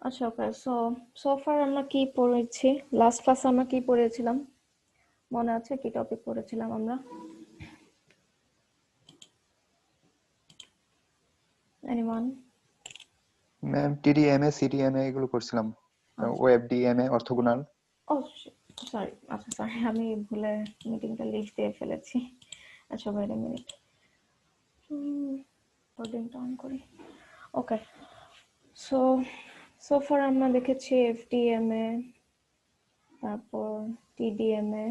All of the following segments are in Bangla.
আচ্ছা, ওকে। সো ফার আমরা কি পড়েছি? লাস্ট ক্লাসে আমরা কি পড়েছিলাম? মনে আছে কি টপিক পড়েছিলাম আমরা? এনিওয়ান? ম্যাম টিডিএমএ সিডিএমএ এগুলো করছিলাম। আচ্ছা। ওয়েব ডিএমএ অর্থোগোনাল। ও, সরি। আচ্ছা, সরি, আমি ভুলে মিটিংটা লিস্ট দিয়ে ফেলেছি। আচ্ছা, ওয়েট এ মিনিট। রেকর্ডিংটা অন করি। ওকে। সো সো ফার আমরা দেখেছি এফডিএমএ, তারপর টিডিএমএ,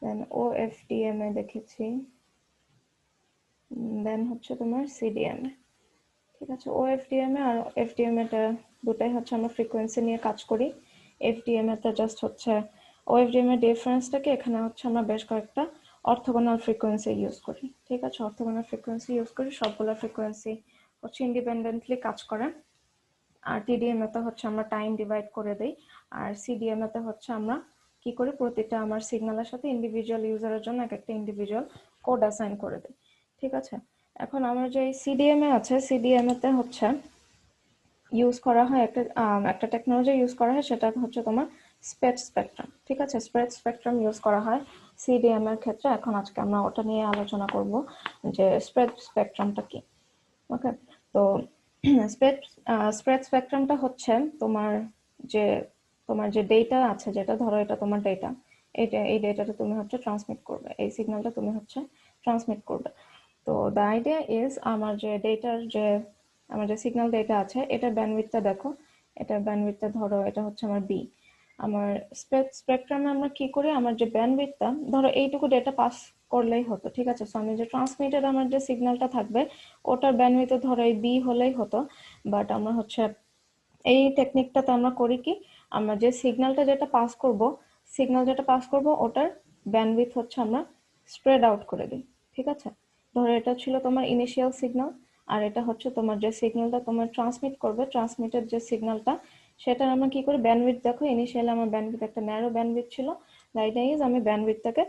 দেন ওএফডিএমএ দেখেছি, দেন হচ্ছে তোমার সিডিএমএ। ঠিক আছে, ওএফডিএমএ আর এফডিএমএ টা দুটাই হচ্ছে আমরা ফ্রিকোয়েন্সি নিয়ে কাজ করি। এফডিএমএ টা জাস্ট হচ্ছে ওএফডিএমএ ডিফারেন্সটাকে এখানে হচ্ছে আমরা বেশ কয়েকটা অর্থোগোনাল ফ্রিকোয়েন্সি ইউজ করি। ঠিক আছে, অর্থোগোনাল ফ্রিকোয়েন্সি ইউজ করি, সবগুলো ফ্রিকোয়েন্সি হচ্ছে ইন্ডিপেন্ডেন্টলি কাজ করে। আর টিডিএমএ তে হচ্ছে আমরা টাইম ডিভাইড করে দেই, আর সিডিএমএ তে হচ্ছে আমরা কি করি, প্রতিটা আমার সিগন্যালের সাথে ইন্ডিভিজুয়াল ইউজারের জন্য এক একটা ইন্ডিভিজুয়াল কোড অ্যাসাইন করে দিই। ঠিক আছে, এখন আমার যে সিডিএমএ আছে, সিডিএমএ তে হচ্ছে ইউজ করা হয় একটা টেকনোলজি ইউজ করা হয়, সেটা হচ্ছে তোমার স্প্রেড স্পেকট্রাম। ঠিক আছে, স্প্রেড স্পেকট্রাম ইউজ করা হয় সিডিএম এর ক্ষেত্রে। এখন আজকে আমরা ওটা নিয়ে আলোচনা করব যে স্প্রেড স্পেকট্রামটা কি। ওকে। তো স্প্রেড স্প্রেড স্পেকট্রামটা হচ্ছে তোমার যে তোমার যে ডেটা আছে, যেটা ধরো এটা তোমার ডেটা, এই ডেটাটা তুমি হচ্ছে ট্রান্সমিট করবে, এই সিগন্যালটা তুমি হচ্ছে ট্রান্সমিট করবে। তো দ্য আইডিয়া ইজ, আমার যে সিগন্যাল ডেটা আছে, এটা ব্যান্ডউইথটা দেখো, এটা ব্যান্ডউইথটা ধরো এটা হচ্ছে আমার বি। আমার স্পেকট্রামে আমরা কি করি, আমার যে ব্যান্ডউইথটা ধরো এইটুকু ডেটা পাস করলেই হতো। ঠিক আছে, সো আমি যে ট্রান্সমিটেড আমার যে সিগন্যালটা থাকবে, ওটার ব্যান্ডউইথ ধরো এই বি হলেই হতো। বাট আমরা হচ্ছে এই টেকনিকটাতে আমরা করি কি, আমরা যে সিগন্যাল যেটা পাস করব ওটার ব্যান্ডউইথ হচ্ছে আমরা স্প্রেড আউট করে দিই। ঠিক আছে, ধরো এটা ছিল তোমার ইনিশিয়াল সিগন্যাল, আর এটা হচ্ছে তোমার যে সিগন্যালটা তোমার ট্রান্সমিট করবে, ট্রান্সমিটেড যে সিগন্যালটা, সেটার আমরা কি করি, ব্যান্ডউইথ দেখো, ইনিশিয়ালি আমার ব্যান্ডউইথ একটা ন্যারো ব্যান্ডউইথ ছিল, দ্যাট ইজ আমি ব্যান্ডউইথটাকে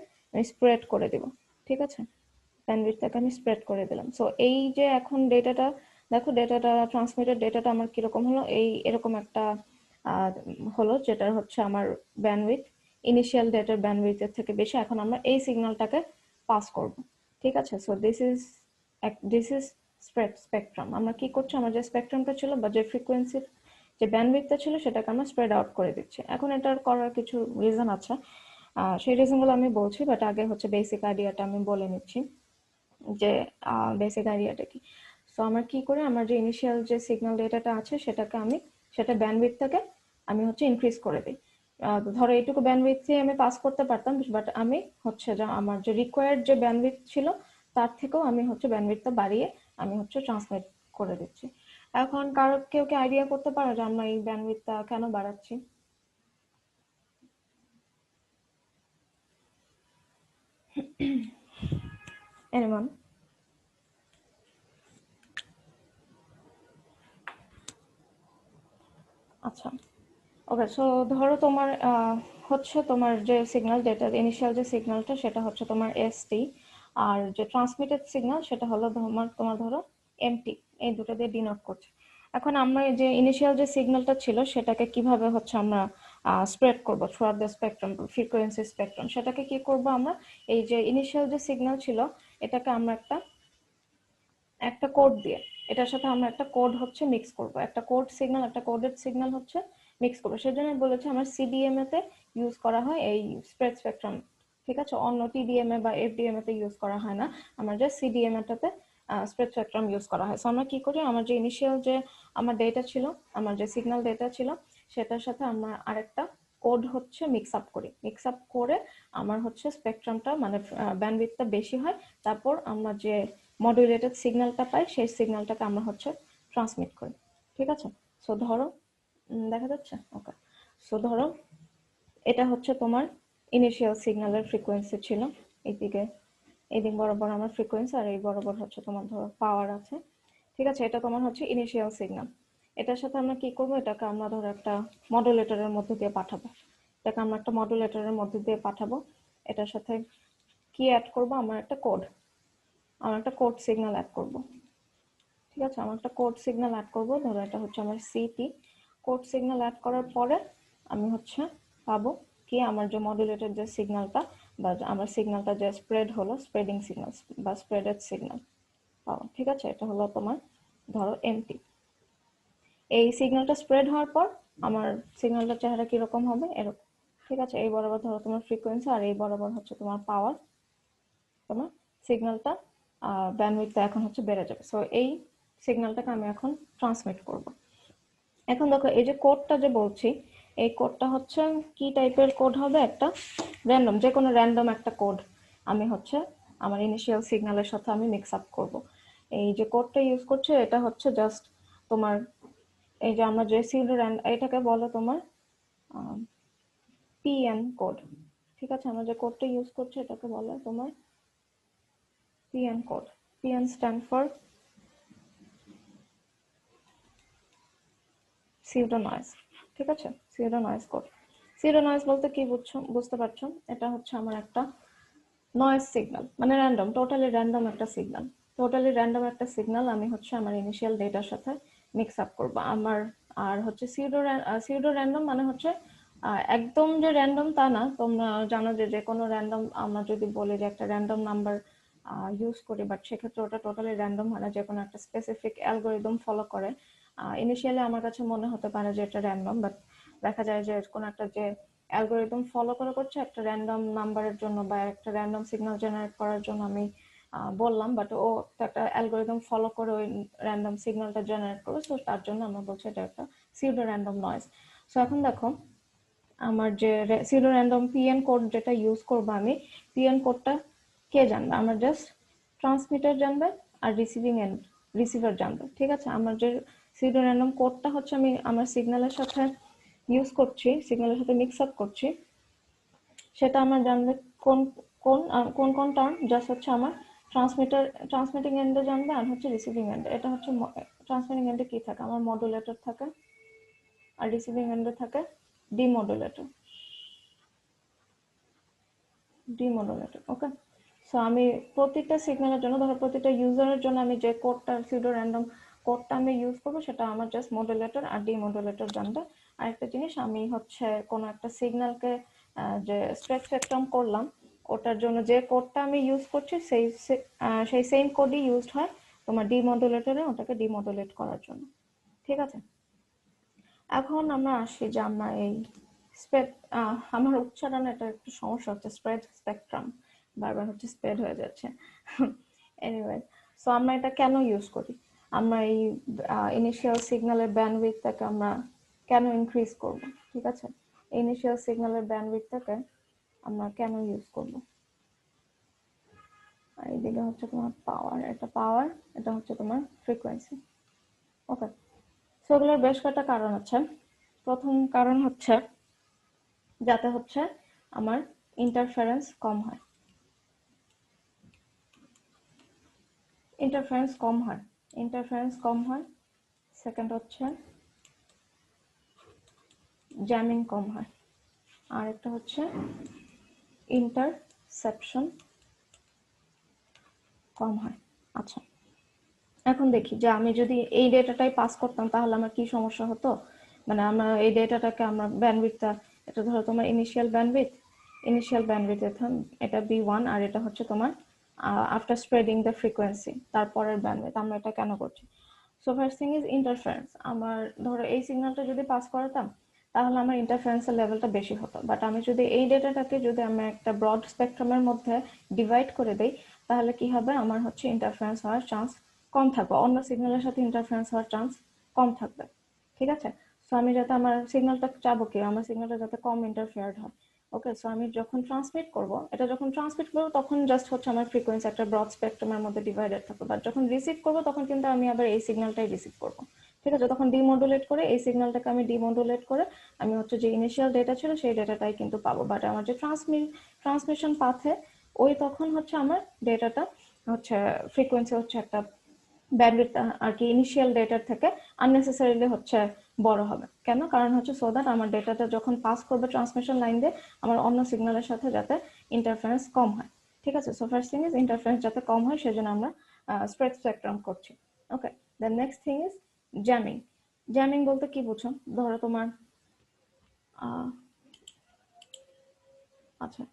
স্প্রেড করে দিব। ঠিক আছে, ব্যান্ডউইথটাকে আমি স্প্রেড করে দিলাম। সো এই যে এখন ডেটাটা দেখো, ডেটাটা ট্রান্সমিটেড ডেটাটা আমার কিরকম হলো, এরকম একটা হলো, যেটা হচ্ছে আমার ব্যান্ডউইথ ইনিশিয়াল ডেটার ব্যান্ডউইথের থেকে বেশি। এখন আমরা এই সিগন্যালটাকে পাস করব। ঠিক আছে, so this is spread spectrum. আমরা কি করছি, আমার যে স্পেকট্রামটা ছিল বা যে ফ্রিকোয়েন্সির যে ব্যান্ডউইথটা ছিল, সেটাকে আমরা স্প্রেড আউট করে দিচ্ছি। এখন এটার করার কিছু রিজন আছে, সেই রিজনগুলো আমি বলছি, বাট আগে হচ্ছে বেসিক আইডিয়াটা আমি বলে নিচ্ছি যে বেসিক আইডিয়াটা কি। সো আমরা কি করি, আমার যে ইনিশিয়াল যে সিগন্যাল ডেটাটা আছে, সেটা ব্যান্ডউইথটাকে আমি হচ্ছে ইনক্রিজ করে দিই। ধরো এইটুকু ব্যান্ডউইথে আমি পাস করতে পারতাম, বাট আমি হচ্ছে যে আমার যে রিকোয়ার্ড যে ব্যান্ডউইথ ছিল, তার থেকেও আমি হচ্ছে ব্যান্ডউইথটা বাড়িয়ে আমি হচ্ছে ট্রান্সমিট করে দিচ্ছি। এখন কেউ কি আইডিয়া করতে পারো যে আমরা এই ব্যান্ডউইথটা কেন বাড়াচ্ছি? এনিওয়ান? আচ্ছা, ওকে। সো ধরো তোমার হচ্ছে তোমার যে সিগন্যাল ডেটা ইনিশিয়াল যে সিগন্যালটা, সেটা হচ্ছে তোমার এসটি, আর যে ট্রান্সমিটেড সিগন্যাল সেটা হলো তোমার ধরো এমটি। এই দুটো দিয়ে ডিনোট করছে। এখন আমরা এই যে ইনিশিয়াল যে সিগন্যালটা ছিল, সেটাকে কিভাবে হচ্ছে আমরা স্প্রেড করবো through out the spectrum, frequency spectrum, সেটাকে কি করব আমরা, এই যে ইনিশিয়াল যে সিগন্যাল ছিল, এটাকে আমরা একটা একটা কোড দিয়ে, এটার সাথে আমরা একটা কোড হচ্ছে মিক্স করব, একটা কোড সিগন্যাল, একটা কোডেড সিগন্যাল হচ্ছে মিক্স করবো। সেজন্য বলেছি আমার সিডিএমএ তে ইউজ করা হয় এই স্প্রেড স্পেকট্রাম। ঠিক আছে, অন্য টিডিএমএ বা এফডিএমএ তে ইউজ করা হয় না, আমার যে সিডিএমএ টাতে স্প্রেড স্পেকট্রাম ইউজ করা হয়। সো আমরা কি করি, আমার যে ইনিশিয়াল যে আমার ডেটা ছিল, আমার যে সিগন্যাল ডেটা ছিল, সেটার সাথে আমরা আরেকটা কোড হচ্ছে মিক্স আপ করে আমার হচ্ছে স্পেকট্রামটা মানে ব্যান্ডউইথটা বেশি হয়। তারপর আমরা যে মডুলেটেড সিগন্যালটা পাই, সেই সিগন্যালটাকে আমরা হচ্ছে ট্রান্সমিট করি। ঠিক আছে, সো ধরো দেখা যাচ্ছে? ওকে। সো ধরো এটা হচ্ছে তোমার ইনিশিয়াল সিগন্যালের ফ্রিকোয়েন্সি ছিল, এইদিকে এদিক বরাবর আমার ফ্রিকোয়েন্সি, আর এই বরাবর হচ্ছে তোমার ধরো পাওয়ার আছে। ঠিক আছে, এটা তোমার হচ্ছে ইনিশিয়াল সিগন্যাল। এটার সাথে আমরা কি করব, এটাকে আমরা ধরো একটা মডুলেটরের মধ্যে দিয়ে পাঠাবো। এটার সাথে কি অ্যাড করব, আমার একটা কোড সিগন্যাল অ্যাড করব। ঠিক আছে, আমার একটা কোড সিগন্যাল অ্যাড করবো, ধরো এটা হচ্ছে আমার সিটি, কোড সিগন্যাল অ্যাড করার পরে আমি হচ্ছে পাবো কি আমার যে মডুলেটেড যে সিগন্যালটা বা আমার সিগন্যালটা যে স্প্রেড হলো, স্প্রেডিং সিগন্যাল বা স্প্রেডেড সিগন্যাল পাবো। ঠিক আছে, এটা হলো তোমার ধরো এমটি। এই সিগন্যালটা স্প্রেড হওয়ার পর আমার সিগন্যালটার চেহারা কিরকম হবে, এরকম। ঠিক আছে, এই বরাবর ধরো তোমার ফ্রিকোয়েন্সি আর এই বরাবর হচ্ছে তোমার পাওয়ার, তোমার সিগন্যালটা ব্যান্ডউইথটা এখন হচ্ছে বেড়ে যাবে। সো এই সিগন্যালটাকে আমি এখন ট্রান্সমিট করব। এখন দেখো এই যে কোডটা যে বলছি, এই কোডটা হচ্ছে কি টাইপের কোড হবে, একটা র্যান্ডম, যে কোনো র্যান্ডম একটা কোড আমি হচ্ছে আমার ইনিশিয়াল সিগন্যালের সাথে আমি মিক্স আপ করব। এই যে কোডটা ইউজ করছে এটা হচ্ছে জাস্ট তোমার এই যে আমরা যে সিউডো এটাকে বলে তোমার পিএন কোড। ঠিক আছে, আমরা যে কোডটা ইউজ করছি এটাকে বলে তোমার PN code. PN stand for pseudo noise. ঠিক আছে, pseudo noise code. Pseudo noise বলতে কি বুঝছো, বুঝতে পারছো? এটা হচ্ছে আমার একটা নয়েজ সিগন্যাল, মানে র্যান্ডম, টোটালি র্যান্ডম একটা সিগন্যাল। টোটালি র্যান্ডম একটা সিগন্যাল আমি হচ্ছে আমার ইনিশিয়াল ডেটার সাথে মিক্স আপ করবো আমার। আর হচ্ছে সিউডো র্যান্ডম মানে হচ্ছে একদম যে র্যান্ডম তা না। তোমরা জানো যে যে কোনো র্যান্ডম আমরা যদি বলি যে একটা র্যান্ডম নাম্বার ইউজ করি, বাট সেক্ষেত্রে ওটা টোটালি র্যান্ডম হয় না, যে কোনো একটা স্পেসিফিক অ্যালগোরিদম ফলো করে। ইনিশিয়ালি আমার কাছে মনে হতে পারে যে এটা র্যান্ডম, বাট দেখা যায় যে কোনো একটা যে অ্যালগোরিদম ফলো করে করছে একটা র্যান্ডম নাম্বারের জন্য বা একটা র্যান্ডম সিগন্যাল জেনারেট করার জন্য আমি বললাম, বাট ও তো একটা অ্যালগোরিদম ফলো করে ওই র্যান্ডম সিগন্যালটা জেনারেট করবে। সো তার জন্য আমরা বলছি এটা একটা সিউডো র্যান্ডম নয়েজ। সো এখন দেখো আমার যে সিউডো র্যান্ডম পিএন কোড যেটা ইউজ করবো আমি, পিএন কোডটা কে জানবে? আমার জাস্ট ট্রান্সমিটার জানবে আর রিসিভিং এন্ড রিসিভার জানবে। ঠিক আছে, আমার যে সিউডো র্যান্ডম কোডটা হচ্ছে আমি আমার সিগন্যালের সাথে ইউজ করছি, সিগন্যালের সাথে মিক্স আপ করছি, সেটা আমার জানবে কোন কোন কোন কোন টার্ম জাস্ট হচ্ছে আমার ট্রান্সমিটিং এন্ডে জানবে আর হচ্ছে রিসিভিং এন্ডে। এটা হচ্ছে ট্রান্সমিটিং এন্ডে কি থাকে, আমার মডুলেটর থাকে, আর রিসিভিং এন্ডে থাকে ডিমodulator। ডিমodulator, ওকে। সো আমি প্রতিটা সিগন্যালের জন্য, ধরো প্রতিটা ইউজারের জন্য আমি যে কোডটা সিউডো র্যান্ডম কোডটা আমি ইউজ করবো সেটা আমার জাস্ট মডুলেটর আর ডিমodulator জানবে। আরেকটা জিনিস, আমি হচ্ছে কোনো একটা সিগন্যালকে যে স্পেকট্রাম করলাম, ওটার জন্য যে কোডটা আমি ইউজ করছি সেই সেম কোডই ইউজড হয় তোমার ডিমodulatorে ওটাকে ডিমodulate করার জন্য। ঠিক আছে, এখন আমরা আসি যে আমরা এই আমার উচ্চারণে এটা একটু সমস্যা হচ্ছে, স্প্রেড স্পেকট্রাম বারবার হচ্ছে স্প্রেড হয়ে যাচ্ছে। এনিওয়ে, সো আমরা এটা কেন ইউজ করি? আমরা এই ইনিশিয়াল সিগন্যালের ব্যান্ডউইথটাকে আমরা কেন ইনক্রিজ করব? ঠিক আছে, ইনিশিয়াল সিগন্যালের ব্যান্ডউইথটাকে আমরা কেন ইউজ করব? আর এইদিকে হচ্ছে তোমার পাওয়ার, এটা পাওয়ার, এটা হচ্ছে তোমার ফ্রিকোয়েন্সি। ওকে, সো এগুলোর বেশ কয়েকটা কারণ আছে। প্রথম কারণ হচ্ছে যাতে হচ্ছে আমার ইন্টারফারেন্স কম হয়, ইন্টারফারেন্স কম হয়, ইন্টারফারেন্স কম হয়। সেকেন্ড হচ্ছে জ্যামিং কম হয়, আর একটা হচ্ছে ইন্টারসেপশন কম হয়। আচ্ছা, এখন দেখি যে আমি যদি এই ডেটাটাই পাস করতাম তাহলে আমার কি সমস্যা হতো। মানে আমরা এই ডেটাটাকে আমরা ব্যান্ডউইথটা, এটা ধরো তোমার ইনিশিয়াল ব্যান্ডউইথ এটা B1, আর এটা হচ্ছে তোমার আফটার স্প্রেডিং দ্য ফ্রিকোয়েন্সি তারপরের ব্যান্ডউইথ। আমরা এটা কেন করছি? So first thing is interference. আমার ধরো এই সিগন্যালটা যদি পাস করাতাম তাহলে আমার ইন্টারফারেন্সের লেভেলটা বেশি হতো, বাট আমি যদি এই ডেটাটাকে যদি আমি একটা ব্রড স্পেকট্রামের মধ্যে ডিভাইড করে দেই তাহলে কি হবে, আমার হচ্ছে ইন্টারফারেন্স হওয়ার চান্স কম থাকবে, অন্য সিগন্যালের সাথে ইন্টারফারেন্স হওয়ার চান্স কম থাকবে। ঠিক আছে, সো আমি যাতে আমার সিগন্যালটা চাবো কি, আমার সিগন্যালটা যাতে কম ইন্টারফেয়ার্ড হয়। ওকে, সো আমি যখন ট্রান্সমিট করব, এটা যখন ট্রান্সমিট করবো তখন জাস্ট হচ্ছে আমার ফ্রিকোয়েন্সি একটা ব্রড স্পেকট্রামের মধ্যে ডিভাইডেড থাকবে, বাট যখন রিসিভ করবো তখন কিন্তু আমি আবার এই সিগন্যালটাই রিসিভ করবো। ঠিক আছে, তখন ডিমodulate করে এই সিগন্যালটাকে আমি ডিমodulate করে আমি হচ্ছে যে ইনিশিয়াল ডেটা ছিল সেই ডেটাটাই কিন্তু পাবো, বাট আমার যে ট্রান্সমিশন পাথে ওই তখন হচ্ছে আমার ডেটাটা হচ্ছে ফ্রিকোয়েন্সি হচ্ছে একটা ব্যান্ডউইথ আর কি ইনিশিয়াল ডেটার থেকে আননেসেসারিলি হচ্ছে বড় হবে। কেন? কারণ হচ্ছে সো দ্যাট আমার ডেটাটা যখন পাস করবে ট্রান্সমিশন লাইন দিয়ে আমার অন্য সিগন্যালের সাথে যাতে ইন্টারফারেন্স কম হয়। ঠিক আছে, so first thing is interference যাতে কম হয় সেজন্য আমরা স্প্রেড স্পেকট্রাম করছি। Okay, the next thing is jamming. Jamming বলতে কি বুঝো? ধরো তোমার আহ, আচ্ছা,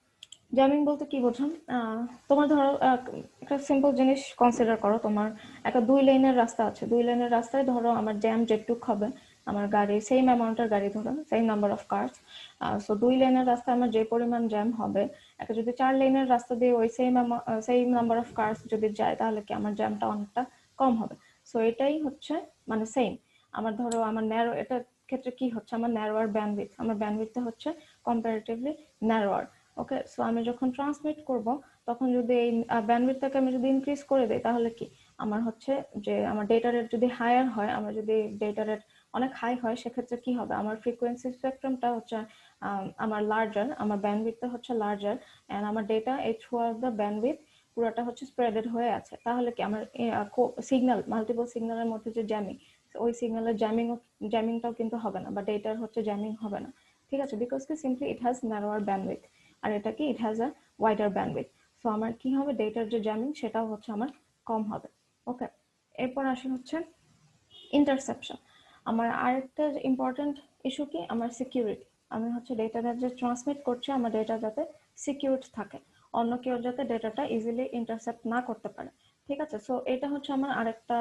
জ্যামিং বলতে কি বোঝো? তোমার ধরো একটা সিম্পল জিনিস কনসিডার করো। তোমার একটা 2 লেনের রাস্তা আছে, 2 লেনের রাস্তায় ধরো আমার জ্যাম যেটুক হবে, আমার গাড়ি সেম অ্যামাউন্টের গাড়ি, ধরো same number of cars. So 2 লেনের রাস্তায় আমার যে পরিমাণ জ্যাম হবে, একটা যদি 4 লেনের রাস্তা দিয়ে ওই সেম নাম্বার অফ কার্স যদি যায়, তাহলে কি আমার জ্যামটা অনেকটা কম হবে। সো এটাই হচ্ছে মানে সেম। আমার ধরো আমার ন্যারো, এটার ক্ষেত্রে কি হচ্ছে, আমার ন্যারোয়ার ব্যান্ডউইথ, আমার ব্যান্ডউইথটা হচ্ছে কম্পারেটিভলি ন্যারোয়ার। ওকে, সো আমি যখন ট্রান্সমিট করব, তখন যদি এই ব্যান্ডউইথটাকে আমি যদি ইনক্রিজ করে দেই, তাহলে কি আমার হচ্ছে যে আমার ডেটা রেট যদি হায়ার হয়, আমার যদি ডেটা রেট অনেক হাই হয়, সেক্ষেত্রে কি হবে, আমার ফ্রিকোয়েন্সি স্পেকট্রামটা হচ্ছে আমার লার্জার, আমার ব্যান্ডউইথটা হচ্ছে লার্জার, এন্ড আমার ডেটা এই থ্রু আউট দ্য ব্যান্ডউইথ পুরোটা হচ্ছে স্প্রেডেড হয়ে আছে। তাহলে কি আমার সিগন্যাল, মাল্টিপল সিগন্যালের মধ্যে যে জ্যামিং, ওই সিগন্যালের জ্যামিংটাও কিন্তু হবে না, বা ডেটার হচ্ছে জ্যামিং হবে না। ঠিক আছে, বিকজ কি সিম্পলি ইট হ্যাজ ন্যারোয়ার ব্যান্ডউইথ, আর এটা কি it has a wider bandwidth. So আমার কি হবে, ডেটার যে জ্যামিং সেটাও হচ্ছে আমার কম হবে। ওকে, এরপর আসি হচ্ছে ইন্টারসেপশন। আমার আরেকটা ইম্পর্টেন্ট ইস্যু কি, আমার সিকিউরিটি। আমি হচ্ছে ডেটাটা যে ট্রান্সমিট করছি, আমার ডেটা যাতে সিকিউরড থাকে, অন্য কেউ যাতে ডেটাটা ইজিলি ইন্টারসেপ্ট না করতে পারে। ঠিক আছে, সো এটা হচ্ছে আমার আরেকটা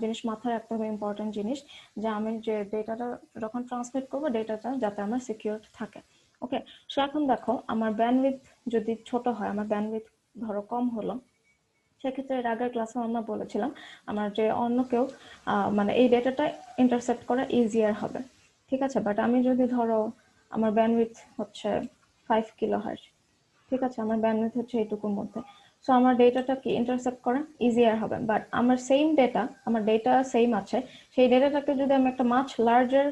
জিনিস মাথায় রাখতে হবে, ইম্পর্টেন্ট জিনিস, যে আমি যে ডেটাটা যখন ট্রান্সমিট করবো, ডেটাটা যাতে আমার সিকিউরড থাকে। ওকে, সো এখন দেখো, আমার ব্যান্ডউইথ যদি ছোট হয়, আমার ব্যান্ডউইথ ধরো কম হলো, সেক্ষেত্রে এর আগের ক্লাসে আমরা বলেছিলাম আমার যে অন্য কেউ মানে এই ডেটাটা ইন্টারসেপ্ট করা ইজিয়ার হবে। ঠিক আছে, বাট আমি যদি ধরো আমার ব্যান্ডউইথ হচ্ছে 5 কিলোহার্টজ, ঠিক আছে, আমার ব্যান্ডউইথ হচ্ছে এইটুকুর মধ্যে, সো আমার ডেটাটা কি ইন্টারসেপ্ট করা ইজিয়ার হবে। বাট আমার সেম ডেটা, আমার ডেটা সেম আছে, সেই ডেটাটাকে যদি আমি একটা মাছ লার্জার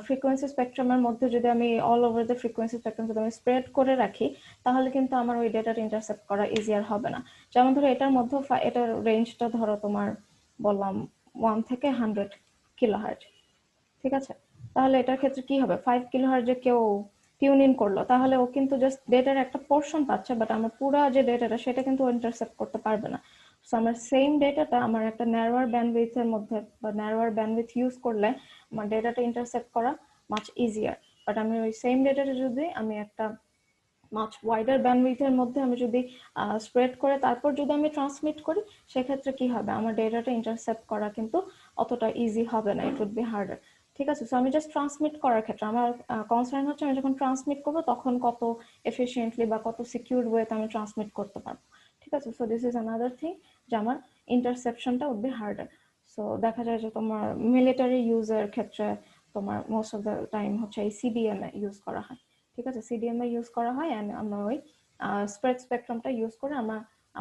ফ্রিকোয়েন্সি স্পেকট্রামের মধ্যে যদি আমি all over the frequency spectrum যদি আমি স্প্রেড করে রাখি, তাহলে কিন্তু আমার ওই ডেটাটা ইন্টারসেপ্ট করা ইজিয়ার হবে না। যেমন ধরো এটার মধ্যে এটার রেঞ্জটা ধরো তোমার বললাম 1 থেকে 100 কিলোহার্টজ, ঠিক আছে, তাহলে এটার ক্ষেত্রে কি হবে, 5 কিলোহার্টজ যে কেউ টিউন ইন করলো, তাহলে ও কিন্তু জাস্ট ডেটার একটা পোর্শন পাচ্ছে, বাট আমার পুরো যে ডেটাটা সেটা কিন্তু ইন্টারসেপ্ট করতে পারবে না। সো আমার সেম ডেটাটা আমার একটা ন্যারোয়ার ব্যান্ডউইথের মধ্যে বা ন্যারোয়ার ব্যান্ডউইথ ইউজ করলে আমার ডেটাটা ইন্টারসেপ্ট করা মাচ ইজিয়ার। বাট আমি ওই সেম ডেটাটা যদি আমি একটা মাচ ওয়াইডার ব্যান্ডউইথের মধ্যে আমি যদি স্প্রেড করে তারপর যদি আমি ট্রান্সমিট করি, সেক্ষেত্রে কি হবে, আমার ডেটাটা ইন্টারসেপ্ট করা কিন্তু অতটা ইজি হবে না, ইট উড বি হার্ডার। ঠিক আছে, সো আমি জাস্ট ট্রান্সমিট করার ক্ষেত্রে আমার কনসার্ন হচ্ছে আমি যখন ট্রান্সমিট করবো তখন কত এফিসিয়েন্টলি বা কত সিকিউর ওয়েতে আমি ট্রান্সমিট করতে পারবো। ঠিক আছে, so this is another thing, যে আমার ইন্টারসেপশনটা উড বি হার্ডার। সো দেখা যায় যে তোমার মিলিটারি ইউজের ক্ষেত্রে তোমার মোস্ট অফ দ্য টাইম হচ্ছে এই সিডিএমএ ইউজ করা হয়। ঠিক আছে, সিডিএমএ ইউজ করা হয়, অ্যান্ড আমরা ওই স্প্রেড স্পেকট্রামটা ইউজ করে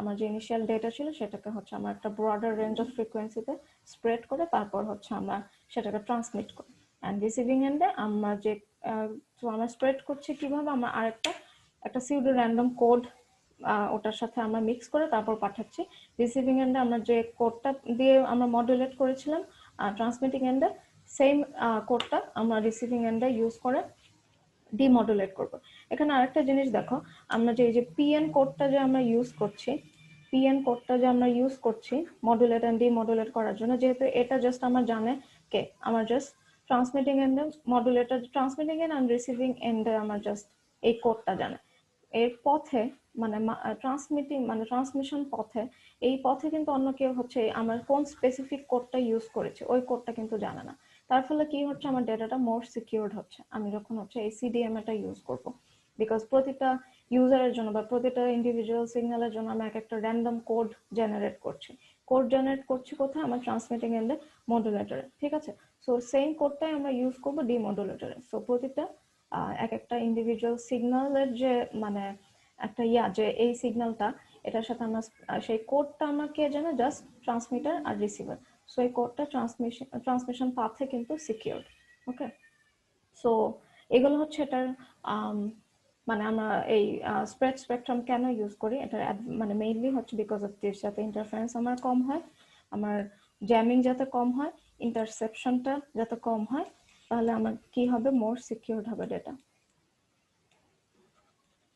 আমার যে ইনিশিয়াল ডেটা ছিল সেটাকে হচ্ছে আমরা একটা ব্রডার রেঞ্জ অফ ফ্রিকোয়েন্সিতে স্প্রেড করে তারপর হচ্ছে আমরা সেটাকে ট্রান্সমিট করি। অ্যান্ড রিসিভিং এন্ডে আমরা যে তো আমরা স্প্রেড করছি কিভাবে, আমরা আরেকটা একটা সিউডো র্যান্ডম কোড ওটার সাথে আমরা মিক্স করে তারপর পাঠাচ্ছি। রিসিভিং এন্ডে আমরা যে কোডটা দিয়ে আমরা মডুলেট করেছিলাম ট্রান্সমিটিং এন্ডে, সেম কোডটা আমরা রিসিভিং এন্ডে ইউজ করে ডিমডুলেট করব। এখানে আরেকটা জিনিস দেখো, আমরা যে এই যে পিএন কোডটা যে আমরা ইউজ করছি, পিএন কোডটা যে আমরা ইউজ করছি মডুলেট এন্ড ডিমডুলেট করার জন্য, যেহেতু এটা জাস্ট আমার জানে কে, আমার just transmitting end modulator, transmitting end and receiving এন্ডে আমার জাস্ট এই কোডটা জানে। এর পথে মানে ট্রান্সমিটিং মানে ট্রান্সমিশন পথে, এই পথে কিন্তু অন্য কেউ হচ্ছে আমার কোন স্পেসিফিক কোডটা ইউজ করেছে ওই কোডটা কিন্তু জানে না। তার ফলে কি হচ্ছে, আমার ডেটাটা মোর সিকিউরড হচ্ছে আমি যখন হচ্ছে এই সিডিএমএটা ইউজ করব। বিকজ প্রতিটা ইউজারের জন্য বা প্রতিটা ইন্ডিভিজুয়াল সিগন্যালের জন্য আমি একটা র্যান্ডম কোড জেনারেট করছি। কোড জেনারেট করছি কোথায়, আমার ট্রান্সমিটিং এন্ডে মডুলেটরে। ঠিক আছে, সো সেম কোডটাই আমরা ইউজ করবো ডিমডুলেটরে। সো প্রতিটা এক একটা ইন্ডিভিজুয়াল সিগন্যালের যে মানে একটা যে এই সিগন্যালটা এটার সাথে আমরা সেই কোডটা আমরা কে জানে, জাস্ট ট্রান্সমিটার আর রিসিভার। সো এই কোডটা ট্রান্সমিশন পাথে কিন্তু সিকিউরড। ওকে, সো এগুলো হচ্ছে এটার মানে আমরা এই স্প্রেড স্পেকট্রাম কেন ইউজ করি, এটার মানে মেইনলি হচ্ছে বিকজ অফ দিস, যাতে ইন্টারফারেন্স আমার কম হয়, আমার জ্যামিং যাতে কম হয়, ইন্টারসেপশনটা যাতে কম হয়, তাহলে আমার কি হবে, মোর সিকিউরড হবে ডেটা,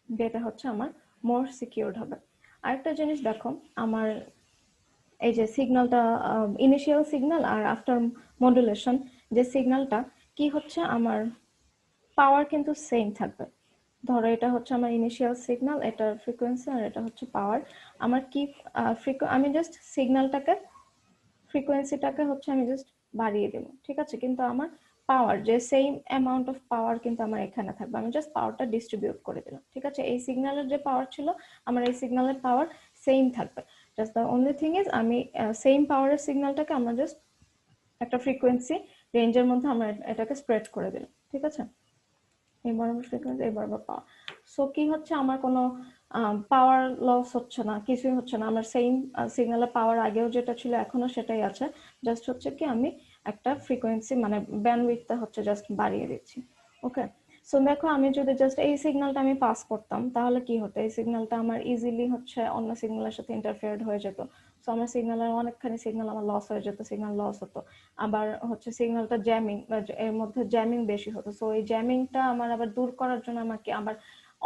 ডেটা হচ্ছে আমার মোর সিকিউরড হবে। আরেকটা জিনিস দেখো, আমার এই যে সিগন্যালটা ইনিশিয়াল সিগন্যাল আর আফটার মডুলেশন, যে সিগন্যালটা কি হচ্ছে আমার পাওয়ার কিন্তু সেম থাকবে। ধরো এটা হচ্ছে আমার ইনিশিয়াল সিগন্যাল, এটার ফ্রিকোয়েন্সি, আর এটা হচ্ছে পাওয়ার। আমার কি আমি জাস্ট সিগন্যালটাকে ফ্রিকোয়েন্সিটাকে হচ্ছে আমি জাস্ট বাড়িয়ে দেবো, ঠিক আছে, কিন্তু আমার পাওয়ার যে সেম অ্যামাউন্ট অফ পাওয়ার কিন্তু আমার এখানে থাকবে, আমি জাস্ট পাওয়ারটা ডিস্ট্রিবিউট করে দিলাম, ঠিক আছে। এই সিগন্যালের যে পাওয়ার ছিল আমার এই সিগন্যালের পাওয়ার সেম থাকবে, just the only thing is আমি সেম পাওয়ারের সিগন্যালটাকে আমরা জাস্ট একটা ফ্রিকোয়েন্সি রেঞ্জের মধ্যে আমরা এটাকে স্প্রেড করে দিলাম, ঠিক আছে। এই বরাবর ফ্রিকোয়েন্সি, এই বরাবর পাওয়ার। সো কি হচ্ছে, আমার কোনো পাওয়ার লস হচ্ছে না, কিছুই হচ্ছে না, আমার সেম সিগন্যালের পাওয়ার আগেও যেটা ছিল এখনো সেটাই আছে, জাস্ট হচ্ছে কি আমি একটা ফ্রিকোয়েন্সি মানে ব্যান্ডউইথটা হচ্ছে জাস্ট বাড়িয়ে দিচ্ছি। ওকে, সো দেখো আমি যদি জাস্ট এই সিগন্যালটা আমি পাস করতাম তাহলে কি হতো, এই সিগন্যালটা আমার ইজিলি হচ্ছে অন্য সিগন্যালের সাথে ইন্টারফেয়ার হয়ে যেত। সো আমার সিগন্যালের অনেকখানি সিগন্যাল আমার লস হয়ে যেত, সিগন্যাল লস হতো। আবার হচ্ছে সিগন্যালটা জ্যামিং, এর মধ্যে জ্যামিং বেশি হতো। সো এই জ্যামিংটা আমার আবার দূর করার জন্য আমাকে আবার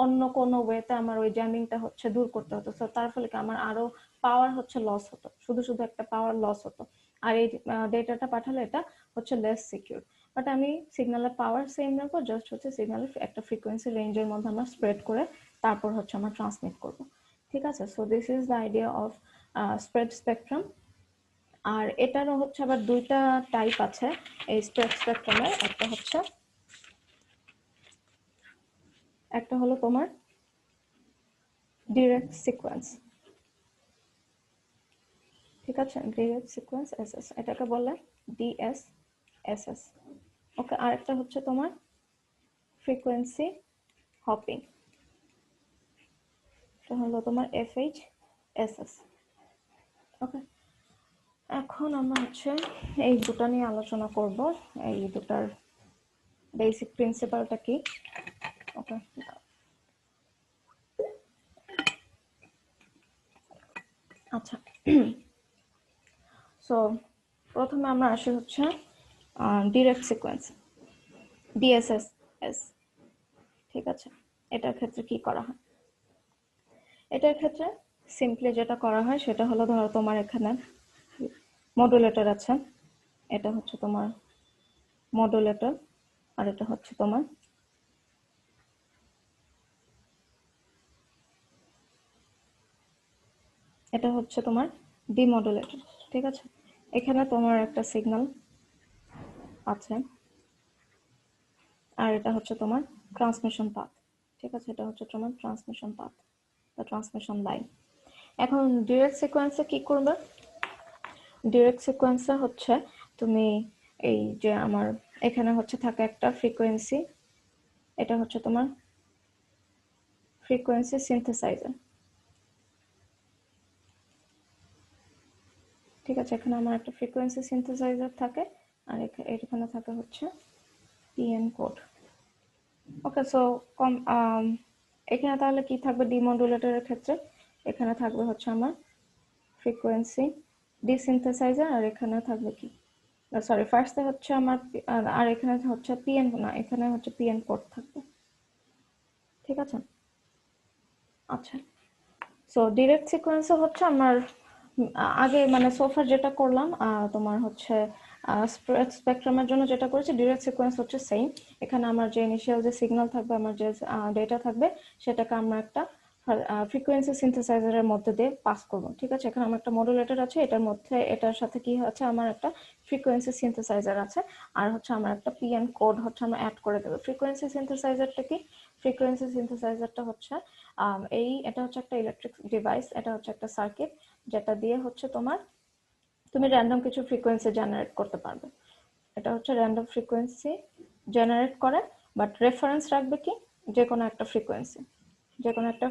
অন্য কোনো ওয়েতে আমার ওই জ্যামিংটা হচ্ছে দূর করতে হতো। সো তার ফলে কি আমার আরো পাওয়ার হচ্ছে লস হতো, শুধু শুধু একটা পাওয়ার লস হতো। আর এই ডেটাটা পাঠালে এটা হচ্ছে লেস সিকিউর। বাট আমি সিগন্যালের পাওয়ার সেম রাখবো, জাস্ট হচ্ছে সিগন্যালের একটা ফ্রিকোয়েন্সি রেঞ্জের মধ্যে আমরা স্প্রেড করে তারপর হচ্ছে আমরা ট্রান্সমিট করব, ঠিক আছে। So this is the idea of spread spectrum. আর এটারও হচ্ছে আবার দুইটা টাইপ আছে এই স্প্রেড স্পেকট্রামের। একটা হলো তোমার ডিরেক্ট সিকোয়েন্স, ঠিক আছে, ডিরেক্ট সিকোয়েন্স এসএস, এটাকে বলে ডিএসএসএস। ওকে, আর একটা হচ্ছে তোমার ফ্রিকোয়েন্সি হপিং, এটা হলো তোমার এফএইচএসএস। ওকে, এখন আমরা হচ্ছে এই দুটো নিয়ে আলোচনা করব, এই দুটার বেসিক প্রিন্সিপালটা কি। ওকে, আচ্ছা, সো প্রথমে আমরা আসি হচ্ছে ডিরেক্ট সিকোয়েন্স, ডিএসএসএস, ঠিক আছে। এটার ক্ষেত্রে কি করা হয়, এটার ক্ষেত্রে সিম্পলি যেটা করা হয় সেটা হলো, ধরো তোমার এখানে মডুলেটর আছে, এটা হচ্ছে তোমার মডুলেটর, আর এটা হচ্ছে তোমার ডিমডুলেটর, ঠিক আছে। এখানে তোমার একটা সিগন্যাল আছে, আর এটা হচ্ছে তোমার ট্রান্সমিশন পাথ, ঠিক আছে, এটা হচ্ছে তোমার ট্রান্সমিশন পাথ বা ট্রান্সমিশন লাইন। এখন ডিরেক্ট সিকোয়েন্সে কি করবে, ডিরেক্ট সিকোয়েন্সে হচ্ছে তুমি এই যে আমার এখানে হচ্ছে থাকে একটা ফ্রিকোয়েন্সি, এটা হচ্ছে তোমার ফ্রিকোয়েন্সি সিনথেসাইজার, ঠিক আছে। এখানে আমার একটা ফ্রিকোয়েন্সি সিনথেসাইজার থাকে, আর এখানে থাকে হচ্ছে পিএন কোড। ওকে, সো এখানে তাহলে কি থাকবে ডিমডুলেটরের ক্ষেত্রে, এখানে থাকবে হচ্ছে আমার ফ্রিকোয়েন্সি ডিসিনথেসাইজার, আর এখানে থাকবে কি, সরি, ফার্স্টে হচ্ছে আমার আর এখানে হচ্ছে পিএন, না এখানে হচ্ছে পিএন কোড থাকবে, ঠিক আছে। আচ্ছা, সো ডিরেক্ট সিকোয়েন্সে হচ্ছে আমার আগে মানে সোফার যেটা করলাম তোমার হচ্ছে স্প্রেড স্পেকট্রামের জন্য যেটা করেছি, ডিরেক্ট সিকোয়েন্স হচ্ছে সেম। এখানে আমার যে ইনিশিয়াল যে সিগন্যাল থাকবে, আমার যে ডেটা থাকবে, সেটাকে আমরা একটা ফ্রিকোয়েন্সি সিনথেসাইজারের মধ্যে দিয়ে পাস করব, ঠিক আছে। এখানে আমার একটা মডুলেটর আছে, এটার মধ্যে এটার সাথে কি আছে, আমার একটা ফ্রিকোয়েন্সি সিনথেসাইজার আছে, আর হচ্ছে আমার একটা পিএন কোড হচ্ছে আমরা অ্যাড করে দেবো। ফ্রিকোয়েন্সি সিনথেসাইজারটা কি, ফ্রিকোয়েন্সি সিনথেসাইজারটা হচ্ছে এটা হচ্ছে একটা ইলেকট্রিক ডিভাইস, এটা হচ্ছে একটা সার্কিট, যেটা দিয়ে হচ্ছে তুমি র্যান্ডম কিছু ফ্রিকোয়েন্সি জেনারেট করতে পারবে। এটা হচ্ছে র্যান্ডম ফ্রিকোয়েন্সি জেনারেট করে, বাট রেফারেন্স রাখবে কি, যে কোনো একটা ফ্রিকোয়েন্সি, যে কোনো একটা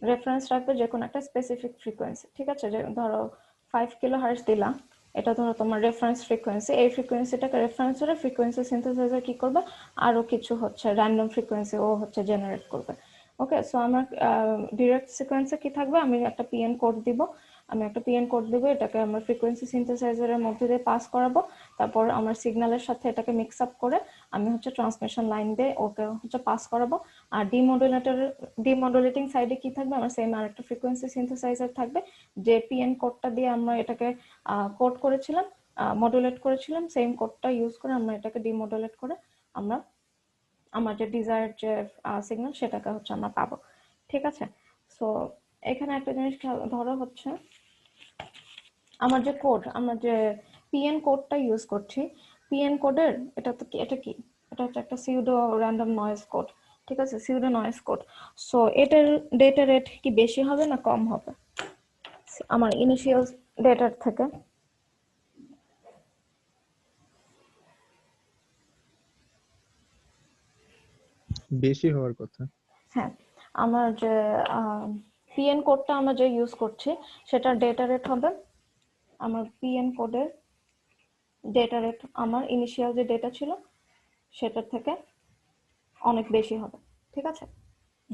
রেফারেন্স রাখবে, যে কোনো একটা স্পেসিফিক ফ্রিকোয়েন্সি, ঠিক আছে। যে ধরো 5 কিলোহার্টজ দিলা, এটা ধরো তোমার রেফারেন্স ফ্রিকোয়েন্সি, এই ফ্রিকোয়েন্সিটাকে রেফারেন্স করে ফ্রিকোয়েন্সি সিনথেসাইজার কি করবে, আরো কিছু হচ্ছে র্যান্ডম ফ্রিকোয়েন্সি ও হচ্ছে জেনারেট করবে। ওকে, সো আমার ডিরেক্ট সিকোয়েন্সে কি থাকবে, আমি একটা পিএন কোড দিব, আমি একটা পিএন কোড দেবো, এটাকে আমরা ফ্রিকোয়েন্সি সিনথেসাইজারের মধ্যে দিয়ে পাস করাবো, তারপর আমার সিগন্যালের সাথে এটাকে মিক্স আপ করে আমি হচ্ছে ট্রান্সমিশন লাইন দিয়ে ওকে হচ্ছে পাস করাবো। আর ডিমডুলেটিং সাইডে কি থাকবে, আমার সেম আরেকটা ফ্রিকোয়েন্সি সিনথেসাইজার থাকবে, যে পিএন কোডটা দিয়ে আমরা এটাকে কোড করেছিলাম, মডুলেট করেছিলাম, সেম কোডটা ইউজ করে আমরা এটাকে ডিমডুলেট করে আমরা আমার যে ডিজায়ার্ড যে সিগন্যাল সেটাকে হচ্ছে আমরা পাবো। ঠিক আছে, সো এখানে একটা জিনিস ধরো হচ্ছে আমার যে কোড, আমরা যে পিএন কোডটা ইউজ করছি, পিএন কোডের এটা তো এটা কি, এটা হচ্ছে একটা সিউডো র্যান্ডম নয়েজ কোড। ঠিক আছে, সিউডো নয়েজ কোড। সো এটার ডেটা রেট কি বেশি হবে না কম হবে আমার ইনিশিয়াল ডেটার থেকে? বেশি হওয়ার কথা। হ্যাঁ, আমার যে পিএন কোডটা আমরা যে ইউজ করছি সেটার ডেটা রেট হবে, আমার পিএন কোডের ডেটা রেট আমার ইনিশিয়াল যে ডেটা ছিল সেটার থেকে অনেক বেশি হবে। ঠিক আছে,